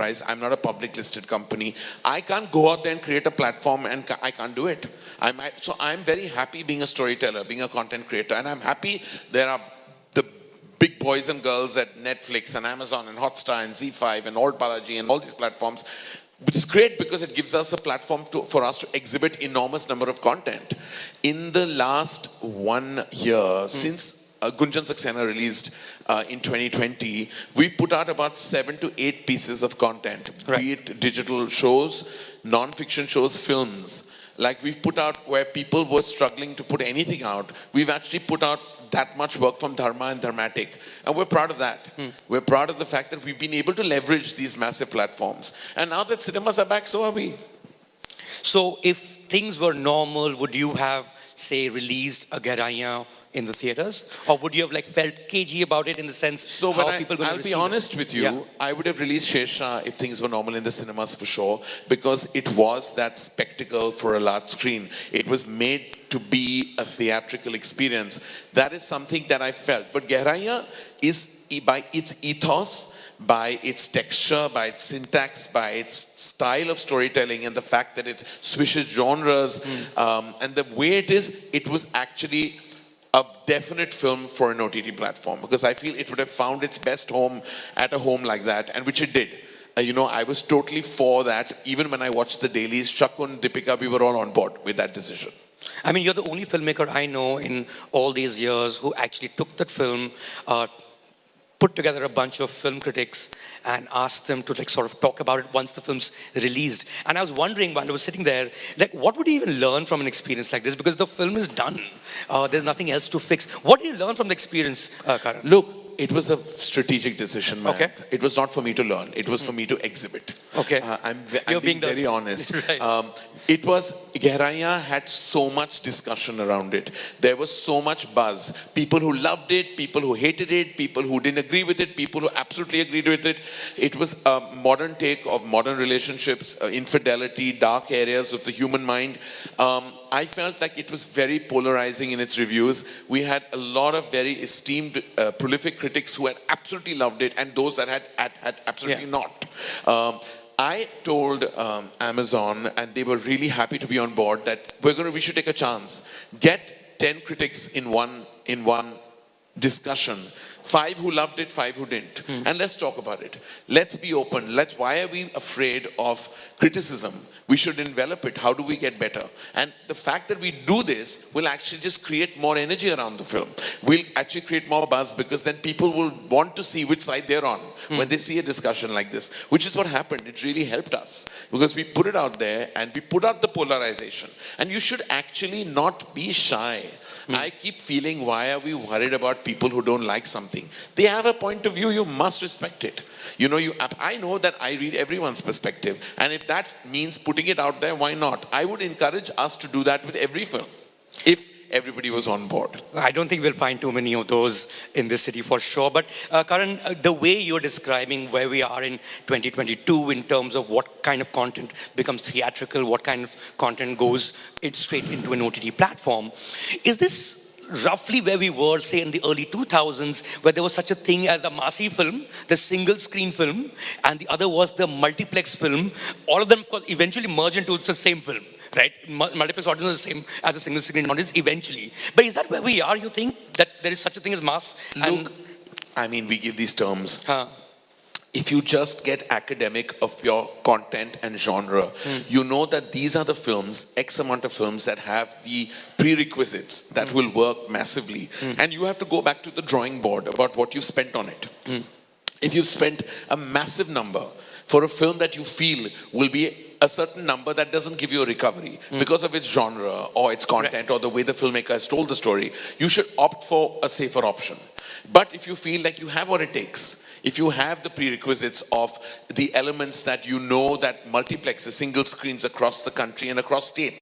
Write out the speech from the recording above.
enterprise. I'm not a public listed company. I can't go out there and create a platform, and I can't do it. So I'm very happy being a storyteller, being a content creator, and I'm happy there are the big boys and girls at Netflix and Amazon and Hotstar and Z5 and Alt Balaji and all these platforms, which is great because it gives us a platform for us to exhibit enormous number of content. In the last 1 year, since Gunjan Saxena released in 2020, we put out about 7 to 8 pieces of content, be it digital shows, non-fiction shows, films. Like we've put out where people were struggling to put anything out, we've actually put out that much work from Dharma and Dharmatic. And we're proud of that. We're proud of the fact that we've been able to leverage these massive platforms. And now that cinemas are back, so are we. So if things were normal, would you have, say, released a Gairaiyan in the theaters? Or would you have felt cagey about it in the sense so how people going to receive it? I'll be honest with you, I would have released Shesha if things were normal in the cinemas for sure, because it was that spectacle for a large screen. It was made to be a theatrical experience. That is something that I felt. But Gairaiyan is, by its ethos, by its texture, by its syntax, by its style of storytelling, and the fact that it swishes genres, and the way it was actually a definite film for an OTT platform, because I feel it would have found its best home at a home like that, and which it did. I was totally for that. Even when I watched the dailies, Shakun, Deepika, we were all on board with that decision. I mean, you're the only filmmaker I know in all these years who actually took that film, put together a bunch of film critics and asked them to sort of talk about it once the film's released. And I was wondering while I was sitting there, what would you even learn from an experience like this? Because the film is done. There's nothing else to fix. What did you learn from the experience, Karan? Look, it was a strategic decision, man. Okay. It was not for me to learn. It was for me to exhibit. Okay. I'm being very honest. Right. Gairaiyan had so much discussion around it. There was so much buzz. People who loved it, people who hated it, people who didn't agree with it, people who absolutely agreed with it. It was a modern take of modern relationships, infidelity, dark areas of the human mind. I felt like it was very polarizing in its reviews. We had a lot of very esteemed, prolific critics who had absolutely loved it, and those that had absolutely not. I told Amazon, and they were really happy to be on board, that we should take a chance. Get 10 critics in one discussion. 5 who loved it, 5 who didn't. And let's talk about it. Let's be open. Why are we afraid of criticism? We should envelop it. How do we get better? And the fact that we do this will actually just create more energy around the film. We'll actually create more buzz, because then people will want to see which side they're on when they see a discussion like this, which is what happened. It really helped us because we put it out there and we put out the polarization. And you should actually not be shy. I keep feeling, why are we worried about people who don't like something? They have a point of view, you must respect it. I know that I read everyone's perspective, and if that means putting it out there, why not? I would encourage us to do that with every film, if everybody was on board. I don't think we'll find too many of those in this city for sure. But Karan, the way you're describing where we are in 2022 in terms of what kind of content becomes theatrical, what kind of content goes straight into an OTT platform, is this roughly where we were, say, in the early 2000s, where there was such a thing as the Masi film, the single screen film, and the other was the multiplex film? All of them, of course, eventually merged into the same film, right? Multiplex audience is the same as a single screen audience eventually. But is that where we are, you think? That there is such a thing as mass? Look, we give these terms. If you just get academic of pure content and genre, you know that these are the films, X amount of films that have the prerequisites that will work massively. And you have to go back to the drawing board about what you spent on it. If you've spent a massive number for a film that you feel will be a certain number that doesn't give you a recovery because of its genre or its content or the way the filmmaker has told the story, you should opt for a safer option. But if you feel like you have what it takes, if you have the prerequisites of the elements that you know that multiplexes, single screens across the country and across state,